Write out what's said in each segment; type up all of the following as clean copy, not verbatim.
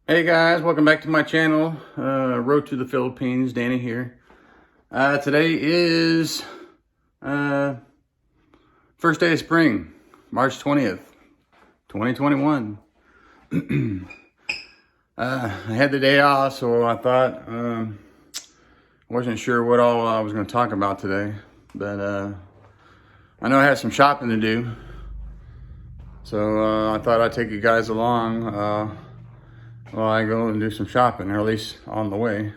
Hey guys, welcome back to my channel. Road to the Philippines, Danny here. Today is first day of spring, March 20th, 2021. I had the day off, so I thought, wasn't sure what all I was going to talk about today, but I know I have some shopping to do, so I thought I'd take you guys along while I go and do some shopping, or at least on the way.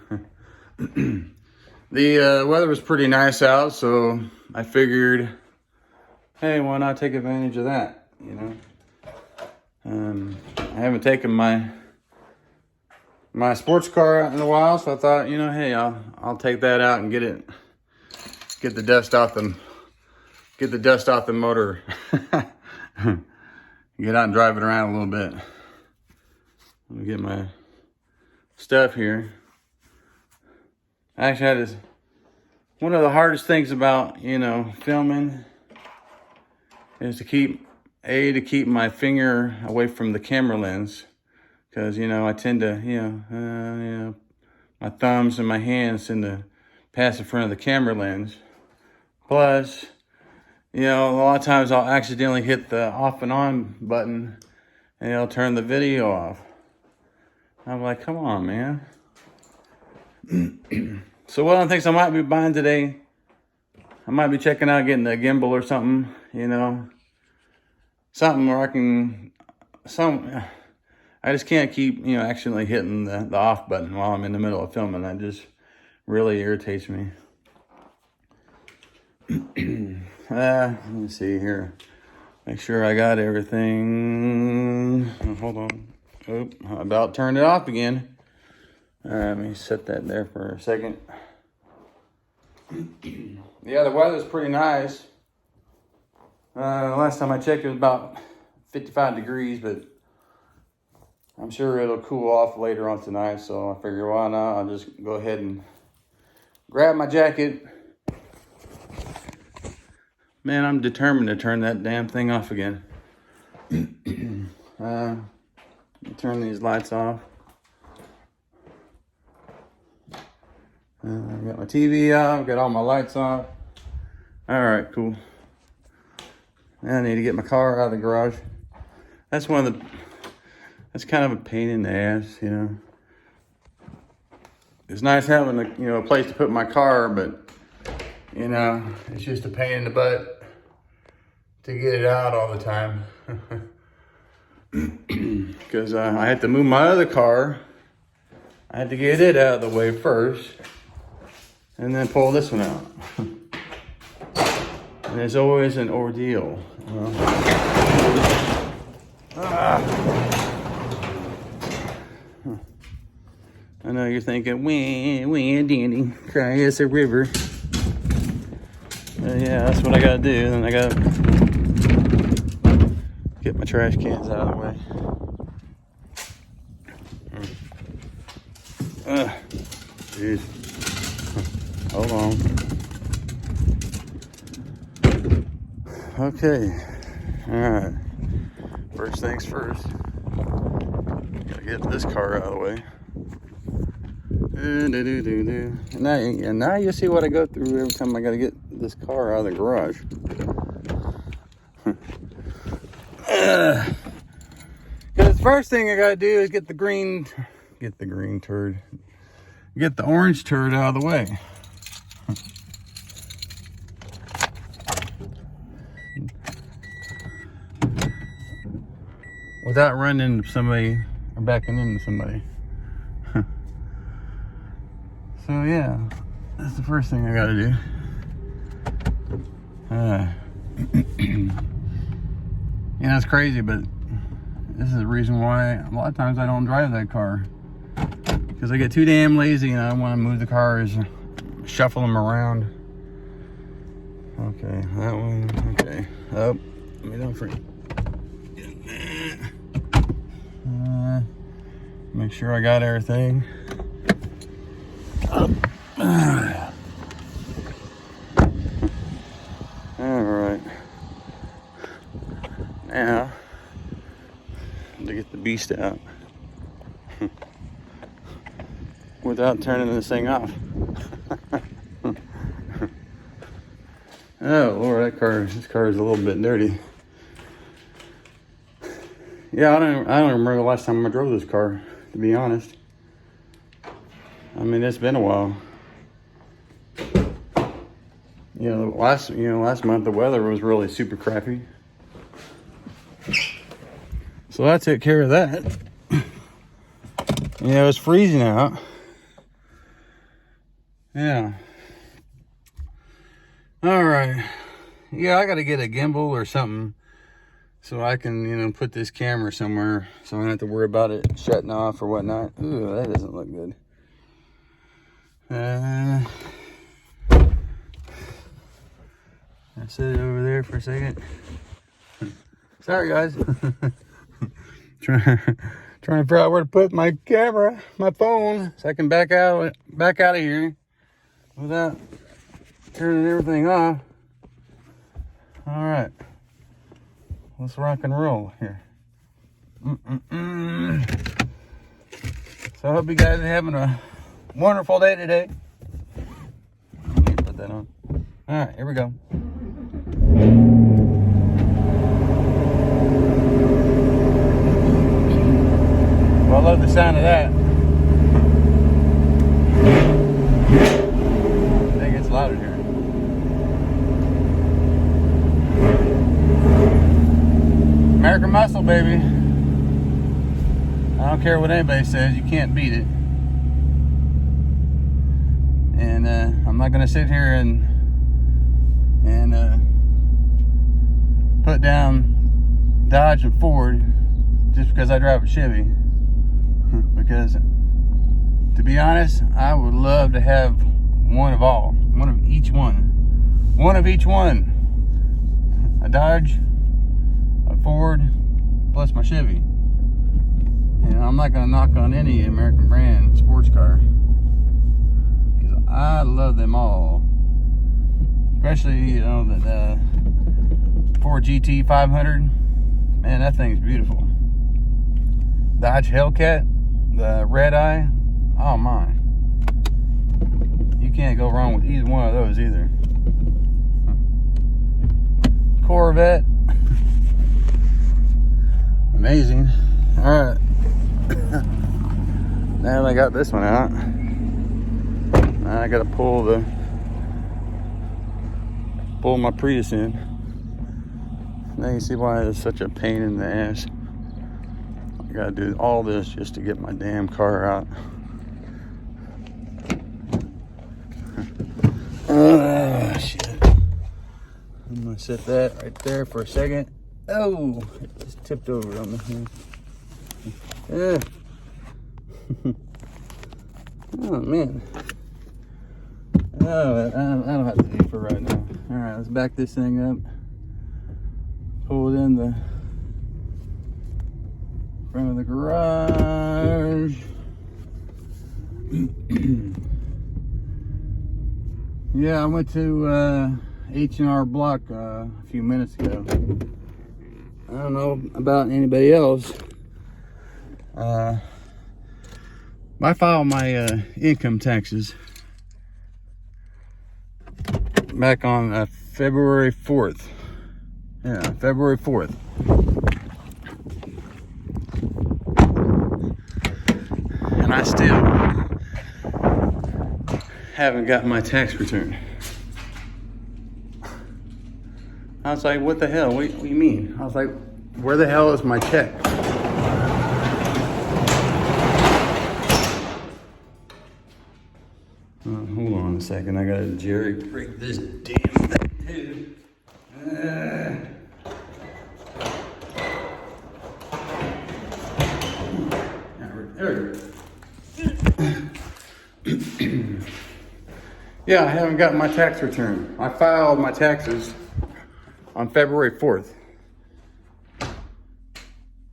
The weather was pretty nice out, so I figured, hey, why not take advantage of that, you know? I haven't taken my sports car out in a while, so I thought, you know, hey, I'll take that out and get the dust off the motor. Get out and drive it around a little bit. Let me get my stuff here. Actually, that is one of the hardest things about, you know, filming is to keep my finger away from the camera lens, because, you know, I tend to, my thumbs and my hands tend to pass in front of the camera lens. Plus, you know, a lot of times I'll accidentally hit the off and on button and it'll turn the video off. I'm like, come on, man. So one of the things I might be buying today, I might be checking out getting a gimbal or something, you know. Something where I just can't keep, you know, accidentally hitting the off button while I'm in the middle of filming. That just really irritates me. Let me see here. Make sure I got everything. Oh, hold on. Oh, I about turned it off again. All right, let me set that there for a second. Yeah, the weather's pretty nice. Last time I checked, it was about 55 degrees, but I'm sure it'll cool off later on tonight, so I figure why not? I'll just go ahead and grab my jacket. Man, I'm determined to turn that damn thing off again. Turn these lights off. I got my TV off, got all my lights off. All right, cool. Now I need to get my car out of the garage. That's kind of a pain in the ass, you know. It's nice having a place to put my car, but you know, it's just a pain in the butt to get it out all the time. Because I had to move my other car. I had to get it out of the way first, and then pull this one out. And it's always an ordeal. I know you're thinking, when Danny, cry us a river. Yeah, that's what I gotta do. Then I gotta get my trash cans out of the way. Jeez. Hold on. Okay. Alright. First things first. Gotta get this car out of the way. Now you see what I go through every time I gotta get this car out of the garage. Because the first thing I gotta do is get the orange turd out of the way. Without running into somebody or backing into somebody. So yeah, that's the first thing I gotta do. You know, it's crazy, but this is the reason why a lot of times I don't drive that car. Because I get too damn lazy and I want to move the cars, shuffle them around. Okay, that one, okay. Oh, let me don't forget. Make sure I got everything. Alright. Now, to get the beast out. without turning this thing off. Oh Lord, this car is a little bit dirty. Yeah, I don't remember the last time I drove this car, to be honest. I mean, it's been a while. Last month the weather was really super crappy. So I took care of that. It's freezing out. Yeah. All right. Yeah, I got to get a gimbal or something so I can, put this camera somewhere so I don't have to worry about it shutting off or whatnot. Ooh, that doesn't look good. I set it over there for a second. Sorry, guys. trying to figure out where to put my camera, my phone, so I can back out of here without turning everything off. All right, let's rock and roll here. So I hope you guys are having a wonderful day today. Let me put that on. All right, here we go. Well, I love the sound of that. I think it's louder here. American Muscle, baby. I don't care what anybody says, you can't beat it. And I'm not gonna sit here and put down Dodge and Ford just because I drive a Chevy. Because, to be honest, I would love to have one of all. One of each one. One of each one. A Dodge, a Ford, plus my Chevy. And I'm not going to knock on any American brand sports car. Because I love them all. Especially, the Ford GT 500. Man, that thing's beautiful. Dodge Hellcat. The red eye, oh my. You can't go wrong with either one of those either. Corvette. Amazing. Alright. Now I got this one out. Now I gotta pull my Prius in. Now you see why it's such a pain in the ass. I gotta do all this just to get my damn car out. Shit. I'm gonna set that right there for a second. Oh, it just tipped over on me. Oh man. Oh, I don't have to do it for right now. All right, let's back this thing up. Pull it in the front of the garage. Yeah, I went to H&R Block a few minutes ago. I don't know about anybody else. I filed my income taxes back on February 4th. Yeah, February 4th. And I still haven't gotten my tax return. I was like, what the hell? What do you mean? I was like, where the hell is my check? Hold on a second. I gotta jerry rig this damn thing too. There we go. Yeah, I haven't gotten my tax return. I filed my taxes on February 4th.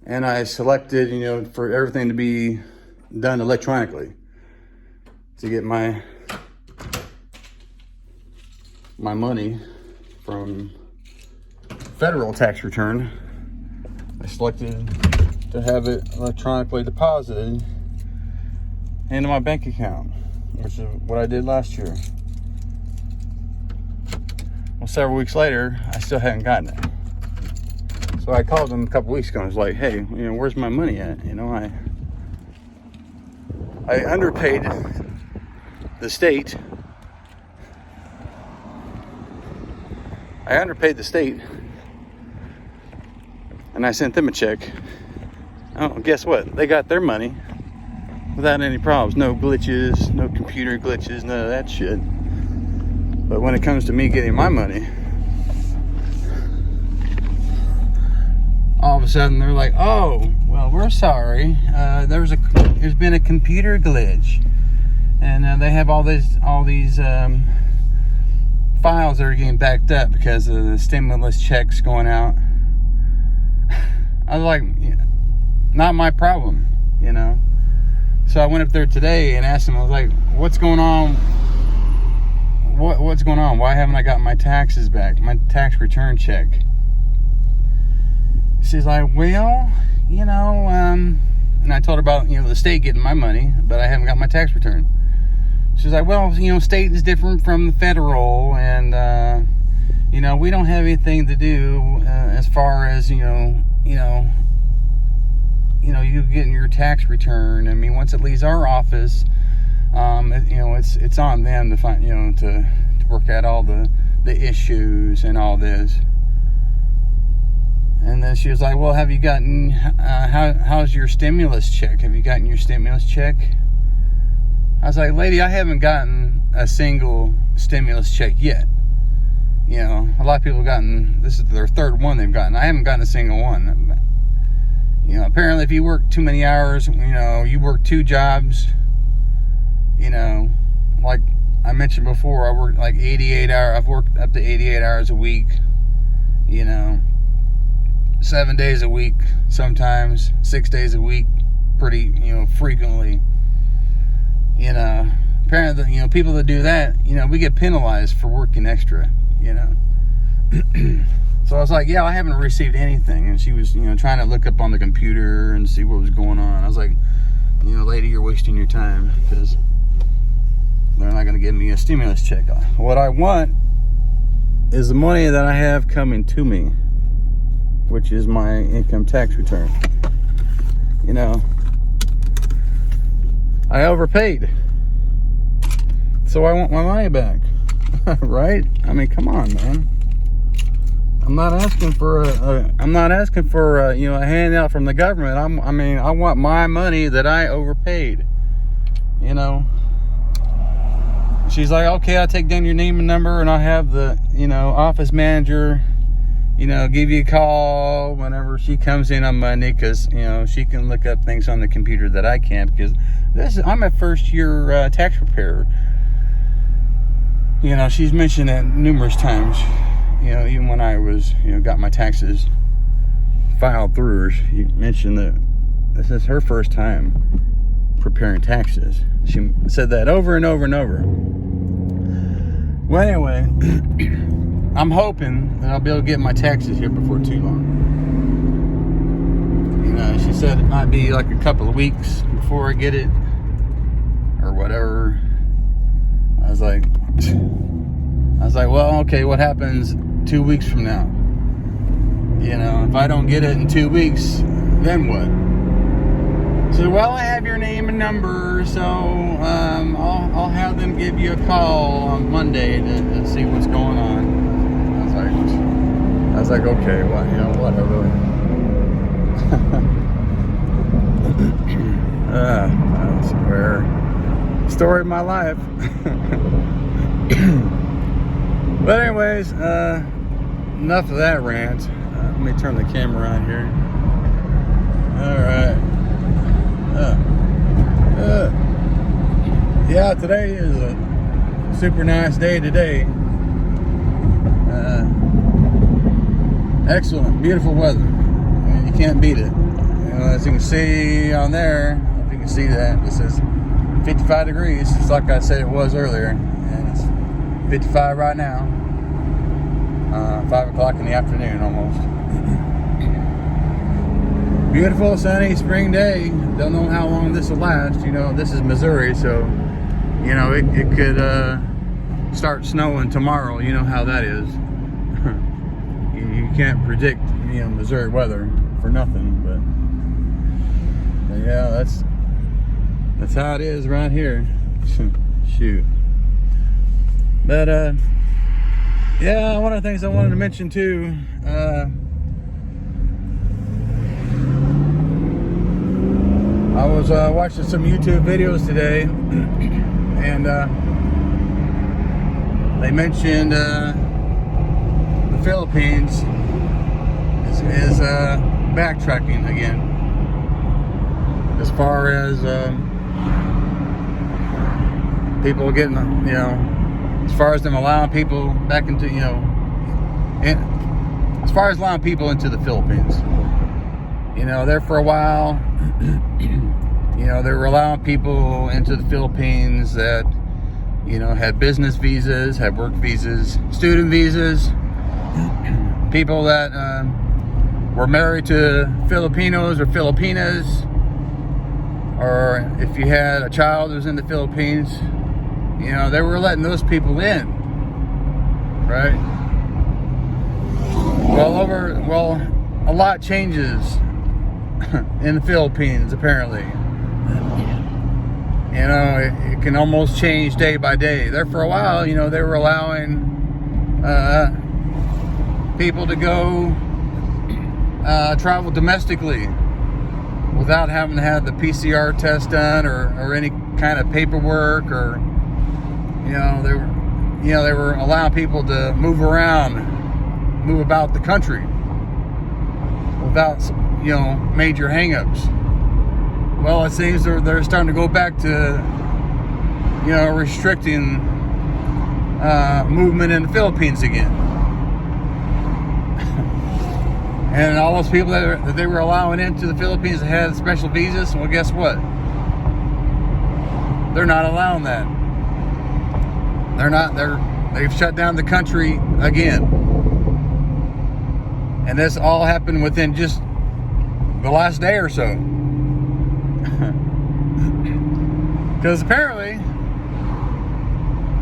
And I selected, for everything to be done electronically to get my money from federal tax return. I selected to have it electronically deposited into my bank account, which is what I did last year. Well, several weeks later, I still hadn't gotten it. So I called them a couple weeks ago. I was like, hey, where's my money at? I underpaid the state. And I sent them a check. Oh, guess what? They got their money without any problems. No glitches, no computer glitches, none of that shit. But when it comes to me getting my money, all of a sudden they're like, oh, well, we're sorry. There's been a computer glitch. And they have all these files that are getting backed up because of the stimulus checks going out. I was like, not my problem, So I went up there today and asked them, I was like, what's going on? What's going on? Why haven't I gotten my taxes back? My tax return check. She's like, well, and I told her about, the state getting my money, but I haven't got my tax return. She's like, well, state is different from the federal, and, we don't have anything to do as far as, you getting your tax return. I mean, once it leaves our office, it's on them to find, to work out all the issues and all this. And then she was like, well, have you gotten, how's your stimulus check? Have you gotten your stimulus check? I was like, lady, I haven't gotten a single stimulus check yet. A lot of people have gotten, this is their third one they've gotten. I haven't gotten a single one. Apparently if you work too many hours, you work 2 jobs, like I mentioned before, I worked like 88 hours. I've worked up to 88 hours a week, 7 days a week, sometimes 6 days a week, pretty, frequently. Apparently, people that do that, we get penalized for working extra, So I was like, yeah, I haven't received anything. And she was, trying to look up on the computer and see what was going on. I was like, lady, you're wasting your time because they're not going to give me a stimulus check. What I want is the money that I have coming to me, which is my income tax return. I overpaid. So I want my money back. Right? I mean, come on, man. I'm not asking for a handout from the government. I want my money that I overpaid. She's like, okay, I'll take down your name and number, and I'll have the, office manager, give you a call whenever she comes in on Monday, because, she can look up things on the computer that I can't, because I'm a first-year tax preparer. She's mentioned that numerous times, even when I was, got my taxes filed through her. She mentioned that this is her first time preparing taxes. She said that over and over and over. Well, anyway, I'm hoping that I'll be able to get my taxes here before too long. She said it might be like a couple of weeks before I get it, or whatever. I was like, well, okay, what happens 2 weeks from now? If I don't get it in 2 weeks, then what? So, well, I have your name and number, so I'll have them give you a call on Monday to see what's going on. I was like, okay, well, whatever. I swear, story of my life. But anyways, enough of that rant. Let me turn the camera on here. All right. Yeah, today is a super nice day today. Excellent, beautiful weather. You can't beat it. As you can see on there, if you can see that, it says 55 degrees. It's like I said it was earlier. And it's 55 right now. 5 o'clock in the afternoon almost. Beautiful sunny spring day. Don't know how long this will last. You know, this is Missouri, so you know it could start snowing tomorrow. You know how that is. You can't predict, you know, Missouri weather for nothing. But yeah, that's how it is right here. Shoot. But yeah, one of the things I wanted to mention too. I was watching some YouTube videos today, and they mentioned the Philippines is backtracking again, as far as people getting, you know, as far as them allowing people back into, you know, as far as allowing people into the Philippines. You know, there for a while, you know, they were allowing people into the Philippines that, you know, had business visas, had work visas, student visas, people that were married to Filipinos or Filipinas, or if you had a child who was in the Philippines, you know, they were letting those people in, right? Well, a lot changes in the Philippines, apparently. You know, it can almost change day by day. There for a while, you know, they were allowing people to go travel domestically without having to have the PCR test done or any kind of paperwork, or they were allowing people to move about the country without, you know, major hang-ups. Well, it seems they're starting to go back to, you know, restricting movement in the Philippines again. And all those people that they were allowing into the Philippines that had special visas, well, guess what? They're not allowing that. They've shut down the country again. And this all happened within just the last day or so. Because apparently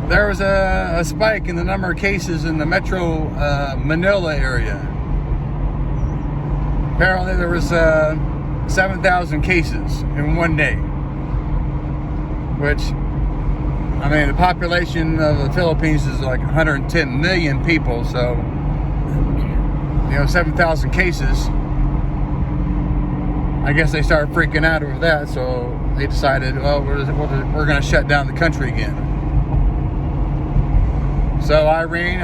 there was a spike in the number of cases in the metro Manila area. Apparently there was 7,000 cases in one day. Which, I mean, the population of the Philippines is like 110 million people, so, you know, 7,000 cases. I guess they started freaking out over that, so they decided, well, we're going to shut down the country again. So Irene,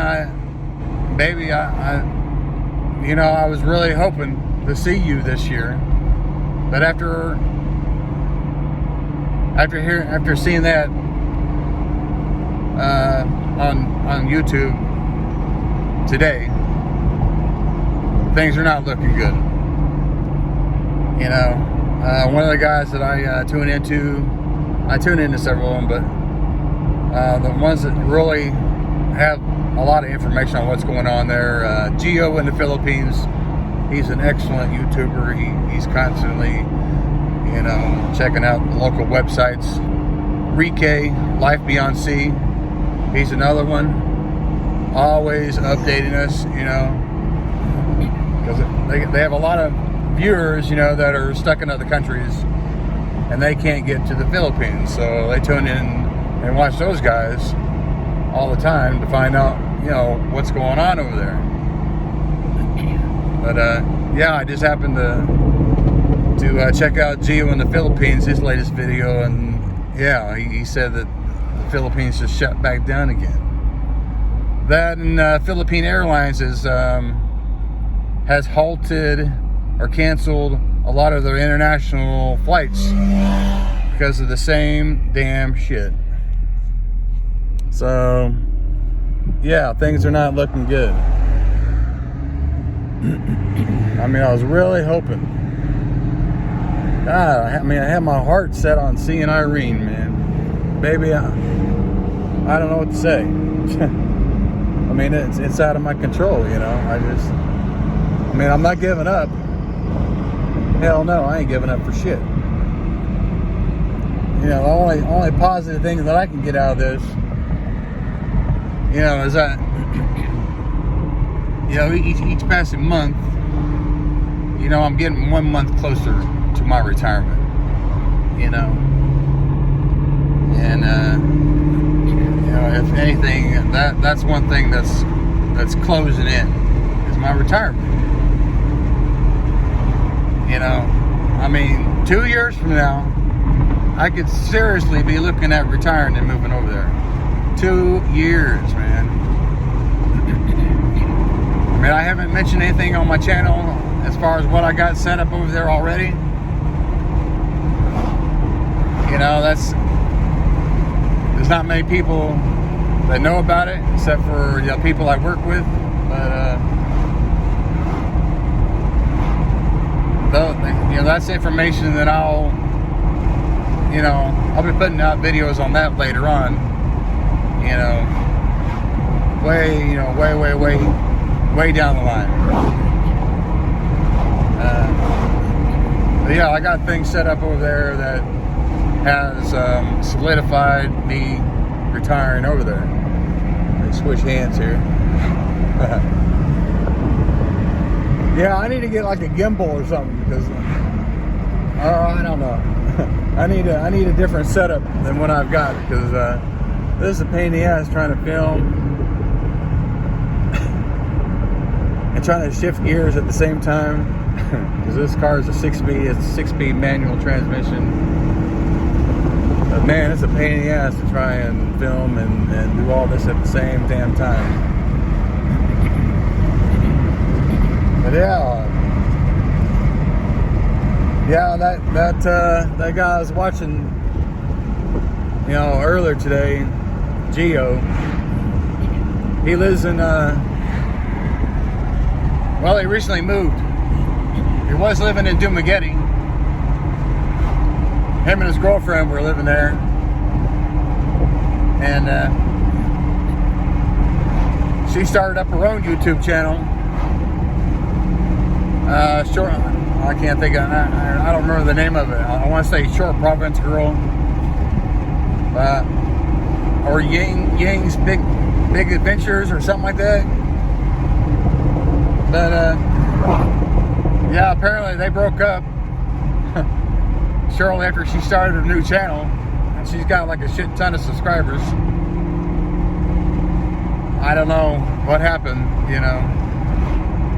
you know, I was really hoping to see you this year, but after seeing that on YouTube today, things are not looking good. You know, one of the guys that I tune into several of them, but the ones that really have a lot of information on what's going on there, Gio in the Philippines, he's an excellent YouTuber. He's constantly, you know, checking out the local websites. Rike, Life Beyond Sea, he's another one, always updating us, you know, because they have a lot of viewers, you know, that are stuck in other countries and they can't get to the Philippines, so they tune in and watch those guys all the time to find out, you know, what's going on over there. But yeah, I just happened to check out Gio in the Philippines, his latest video, and yeah, he said that the Philippines just shut back down again. That and Philippine Airlines has halted or canceled a lot of their international flights because of the same damn shit. So yeah, things are not looking good. I mean, I was really hoping. God, I had my heart set on seeing Irene, man. Baby, I don't know what to say. I mean, it's out of my control, you know. I'm not giving up. Hell no, I ain't giving up for shit. You know, the only positive thing that I can get out of this, you know, is that, you know, each passing month, you know, I'm getting 1 month closer to my retirement, you know. And, you know, if anything, that's one thing that's closing in, is my retirement. You know, I mean, 2 years from now, I could seriously be looking at retiring and moving over there. 2 years, man. I mean, I haven't mentioned anything on my channel as far as what I got set up over there already. You know, there's not many people that know about it, except for, you know, people I work with. But you know, that's information that I'll be putting out videos on that later on. You know, way down the line. But yeah, I got things set up over there that has solidified me retiring over there. Let me switch hands here. Yeah, I need to get like a gimbal or something, because I don't know. I need a different setup than what I've got, because this is a pain in the ass trying to film and trying to shift gears at the same time, because this car is a 6-speed. It's a 6-speed manual transmission. But man, it's a pain in the ass to try and film and do all this at the same damn time. But yeah, that guy I was watching, you know, earlier today, Geo. He lives in well, he recently moved. He was living in Dumaguete. Him and his girlfriend were living there, and she started up her own YouTube channel. Short, I can't think of, I don't remember the name of it. I want to say Short Province Girl, or Ying's Big Adventures or something like that. But yeah, apparently they broke up shortly after she started her new channel, and she's got like a shit ton of subscribers. I don't know what happened, you know.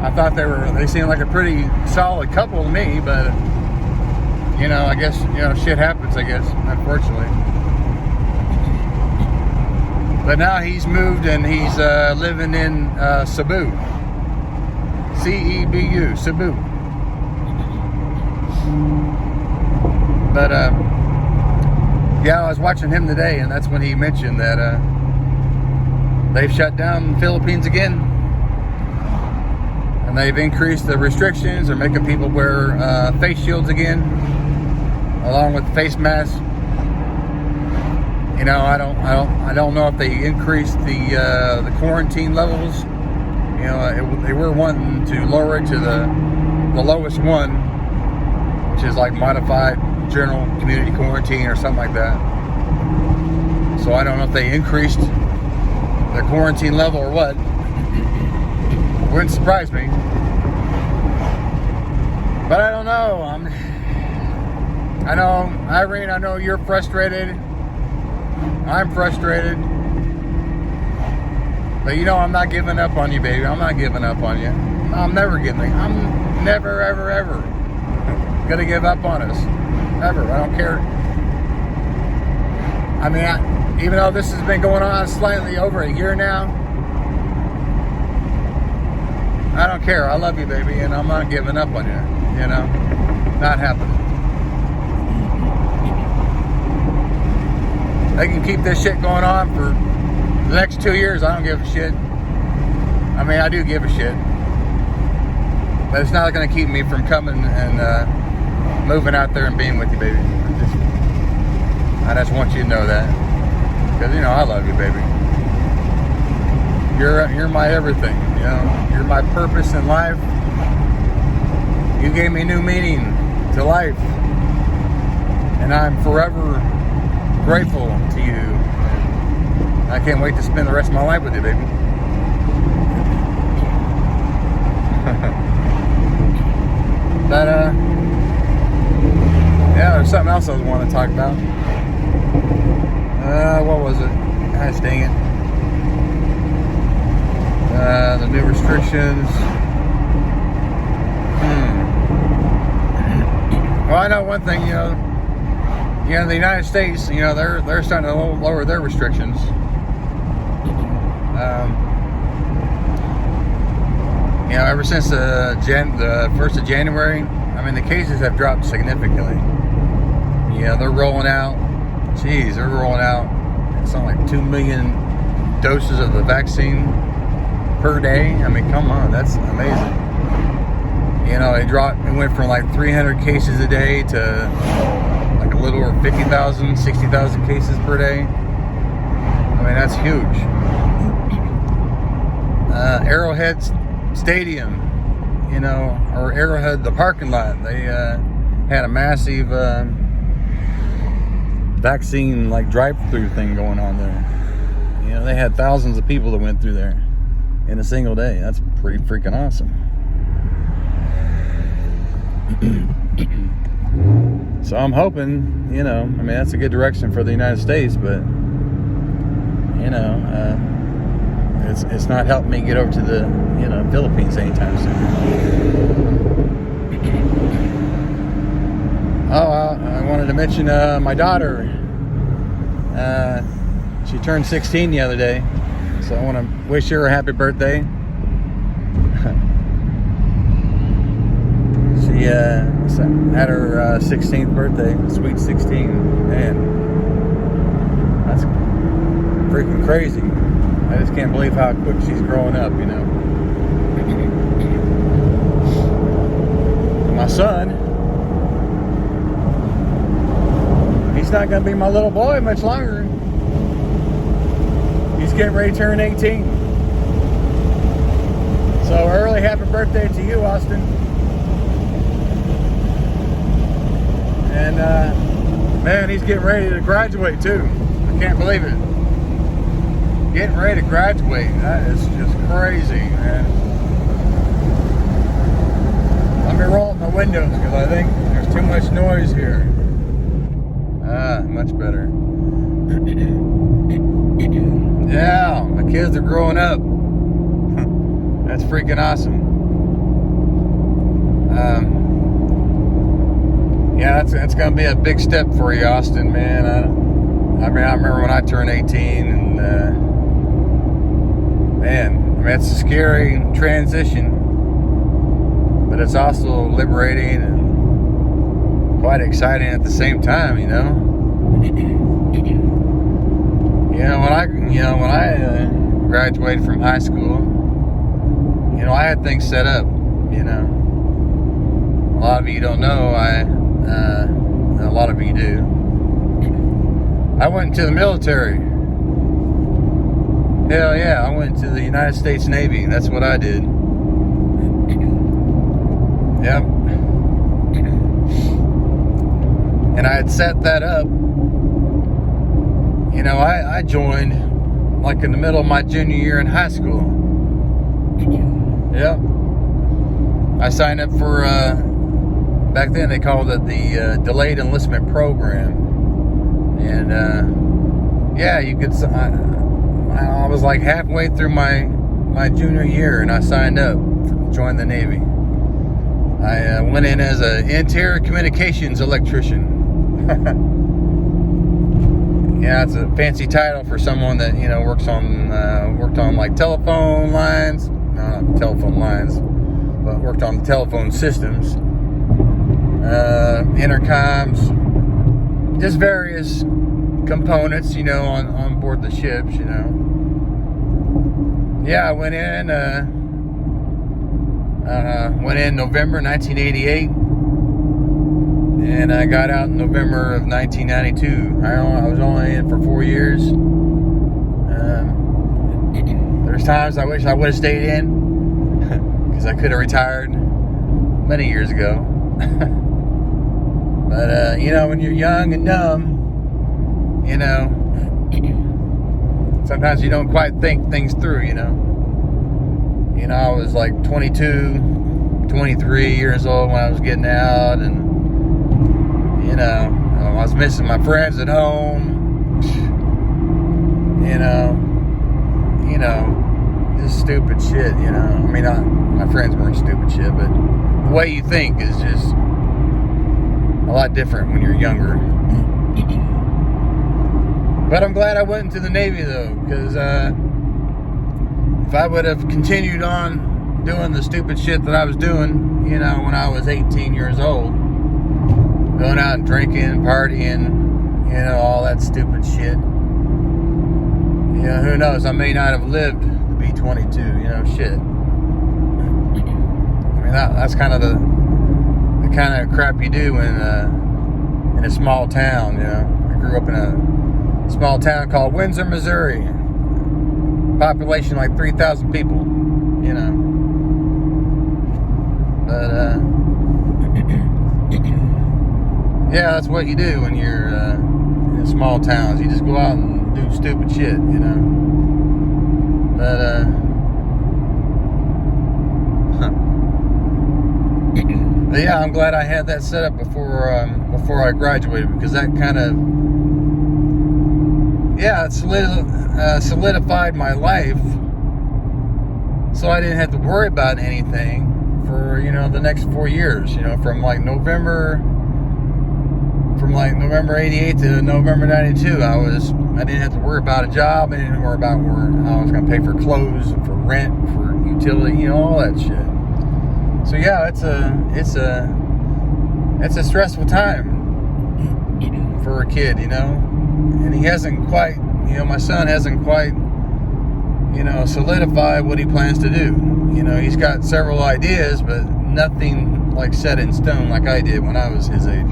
I thought they seemed like a pretty solid couple to me, but you know, I guess, you know, shit happens, I guess, unfortunately. But now he's moved and he's living in Cebu. C-E-B-U, Cebu. But yeah, I was watching him today, and that's when he mentioned that they've shut down the Philippines again. And they've increased the restrictions. They're making people wear face shields again, along with face masks. You know, I don't know if they increased the quarantine levels. You know, they were wanting to lower it to the lowest one, which is like modified general community quarantine or something like that. So I don't know if they increased the quarantine level or what. Wouldn't surprise me. But I don't know. I know, Irene, I know you're frustrated. I'm frustrated. But you know, I'm not giving up on you, baby. I'm not giving up on you. I'm never ever gonna give up on us. Ever. I don't care. I mean, even though this has been going on slightly over a year now, I don't care. I love you, baby, and I'm not giving up on you. You know, not happening. They can keep this shit going on for the next 2 years. I don't give a shit. I mean, I do give a shit, but it's not going to keep me from coming and moving out there and being with you, baby. I just want you to know that, because you know I love you, baby. You're my everything. You know, you're my purpose in life. You gave me new meaning to life. And I'm forever grateful to you. I can't wait to spend the rest of my life with you, baby. But, yeah, there's something else I was wanting to talk about. What was it? Gosh dang it. The new restrictions. Well, I know one thing, the United States, they're starting to lower their restrictions. Ever since the 1st of January, I mean, the cases have dropped significantly. They're rolling out, something like 2 million doses of the vaccine per day. I mean, come on, that's amazing. It went from like 300 cases a day to like a little over 50,000, 60,000 cases per day. I mean, that's huge. Arrowhead Stadium, or Arrowhead, the parking lot, they had a massive vaccine like drive-through thing going on there. They had thousands of people that went through there in a single day. That's pretty freaking awesome. So I'm hoping, that's a good direction for the United States, but it's not helping me get over to the Philippines anytime soon. I wanted to mention my daughter. She turned 16 the other day, so I want to wish her a happy birthday. She had her 16th birthday, sweet 16. Man, that's freaking crazy. I just can't believe how quick she's growing up, My son, he's not going to be my little boy much longer. He's getting ready to turn 18. So early happy birthday to you, Austin. And man, he's getting ready to graduate too. I can't believe it. Getting ready to graduate. That is just crazy, man. Let me roll up my windows because I think there's too much noise here. Much better. Yeah, my kids are growing up. That's freaking awesome. Yeah, that's gonna be a big step for you, Austin, man. I remember when I turned 18, and it's a scary transition, but it's also liberating and quite exciting at the same time, When I graduated from high school, I had things set up, A lot of you don't know, a lot of you do. I went into the military. Hell yeah, I went to the United States Navy. That's what I did. Yep. And I had set that up. I joined like in the middle of my junior year in high school. Yep. I signed up for, back then they called it the Delayed Enlistment Program. And, you could, I was like halfway through my junior year and I signed up to join the Navy. I went in as an interior communications electrician. Yeah, it's a fancy title for someone that, worked on like telephone lines, not telephone lines, but worked on telephone systems, intercoms, just various components, on board the ships, Yeah, I went in November 1988, and I got out in November of 1992. I was only in for 4 years. There's times I wish I would have stayed in, because I could have retired many years ago. But, you know, when you're young and dumb, you know, sometimes you don't quite think things through, you know. You know, I was like 22, 23 years old when I was getting out, and, you know, I was missing my friends at home, you know, just stupid shit, you know. I mean, my friends weren't stupid shit, but the way you think is just a lot different when you're younger. But I'm glad I went into the Navy, though, because if I would have continued on doing the stupid shit that I was doing, you know, when I was 18 years old, going out and drinking, partying, you know, all that stupid shit, you know, who knows, I may not have lived to be 22, you know, shit. I mean, that's kind of the kind of crap you do in a small town, you know. I grew up in a small town called Windsor, Missouri. Population like 3,000 people, you know. But, yeah, that's what you do when you're in small towns. You just go out and do stupid shit, you know. But, but yeah, I'm glad I had that set up before I graduated, because that kind of, yeah, it solidified my life, so I didn't have to worry about anything for, you know, the next 4 years, you know, from November 88 to November 92, I didn't have to worry about a job. I didn't have to worry about where I was going to pay for clothes, for rent, for utility, you know, all that shit. So yeah, it's a stressful time for a kid, you know. And he hasn't quite, you know, my son hasn't quite, you know, solidified what he plans to do. You know, he's got several ideas, but nothing like set in stone like I did when I was his age.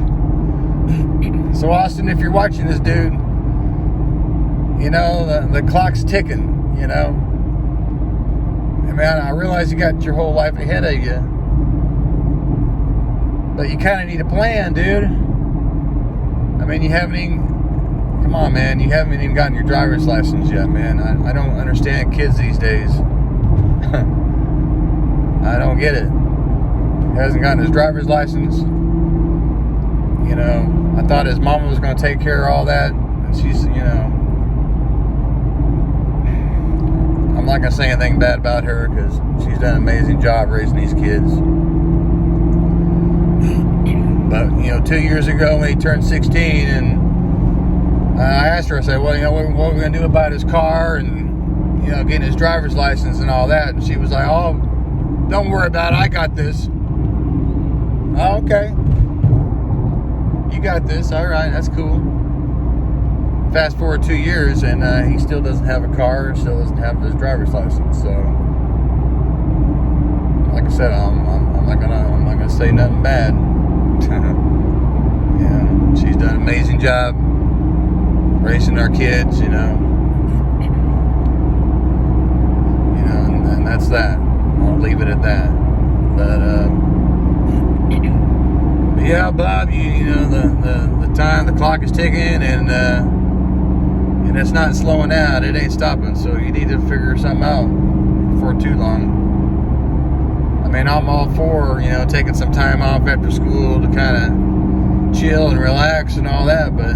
So Austin, if you're watching this, dude, you know, the clock's ticking, you know. And man, I realize you got your whole life ahead of you, but you kind of need a plan, dude. I mean, you haven't even, come on, man, you haven't even gotten your driver's license yet, man. I don't understand kids these days. I don't get it. He hasn't gotten his driver's license. You know, I thought his mama was going to take care of all that, and she's, you know, I'm not going to say anything bad about her, because she's done an amazing job raising these kids. But, you know, 2 years ago when he turned 16, and I asked her, I said, well, you know, what are we going to do about his car and, you know, getting his driver's license and all that? And she was like, oh, don't worry about it, I got this. Oh, okay. You got this, all right, that's cool. Fast forward 2 years, and he still doesn't have a car, still doesn't have his driver's license. So, like I said, I'm not gonna say nothing bad. Yeah, she's done an amazing job raising our kids, you know. You know, and that's that. I'll leave it at that. But yeah, Bob, you know, the time, the clock is ticking, and it's not slowing down. It ain't stopping. So you need to figure something out before too long. I mean, I'm all for, you know, taking some time off after school to kind of chill and relax and all that, but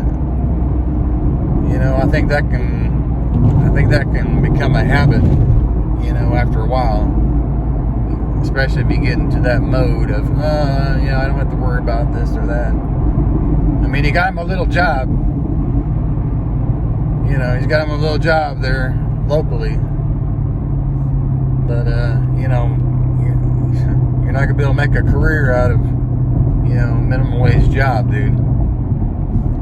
you know, I think that can become a habit, you know, after a while. Especially if you get into that mode of, you know, I don't have to worry about this or that. I mean, he got him a little job. You know, he's got him a little job there locally. But, you know, you're not going to be able to make a career out of, you know, minimum wage job, dude.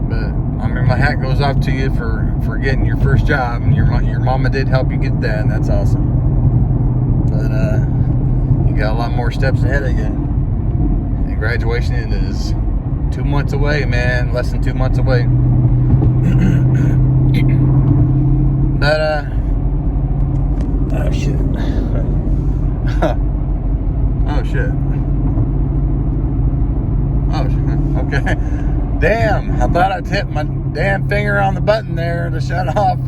But, I mean, my hat goes off to you for getting your first job. And your mama did help you get that, and that's awesome. But, you got a lot more steps ahead of you. And graduation is 2 months away, man. Less than 2 months away. But, oh shit. Oh shit. Oh shit. Okay. Damn, I thought I'd hit my damn finger on the button there to shut off.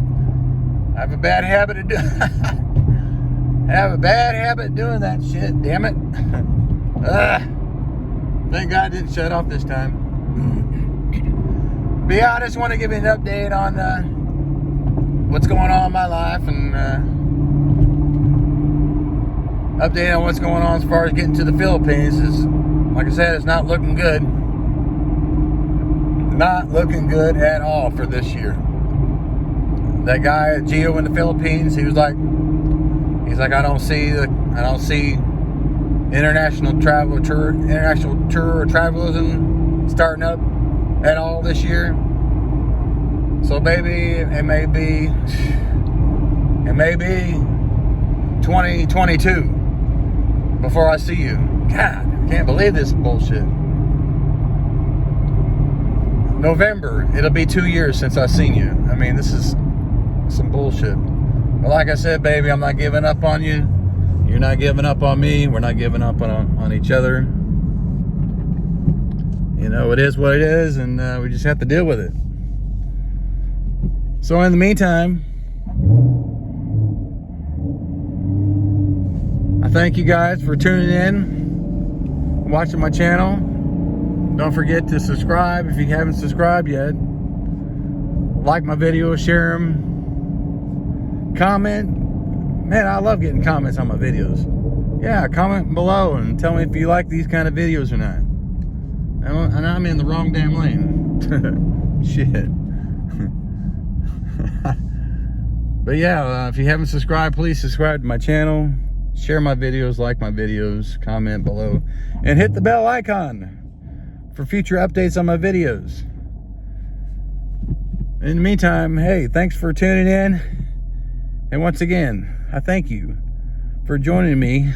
I have a bad habit of doing doing that shit, damn it. Thank God I didn't shut off this time. But yeah, I just want to give you an update on what's going on in my life, and update on what's going on as far as getting to the Philippines. Is, like I said, it's not looking good. Not looking good at all for this year. That guy Gio in the Philippines, he's like, I don't see international tour or travelism starting up at all this year. So baby, it may be 2022 before I see you. God, I can't believe this bullshit. November, it'll be 2 years since I've seen you. I mean, this is some bullshit. But like I said, baby, I'm not giving up on you. You're not giving up on me. We're not giving up on each other. You know, it is what it is, and we just have to deal with it. So in the meantime, I thank you guys for tuning in, watching my channel. Don't forget to subscribe if you haven't subscribed yet. Like my videos, share them, comment. Man, I love getting comments on my videos. Yeah, comment below and tell me if you like these kind of videos or not. And I'm in the wrong damn lane. Shit. But yeah, if you haven't subscribed, please subscribe to my channel. Share my videos, like my videos, comment below, and hit the bell icon for future updates on my videos. In the meantime, hey, thanks for tuning in. And once again, I thank you for joining me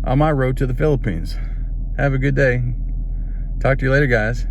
on my road to the Philippines. Have a good day. Talk to you later, guys.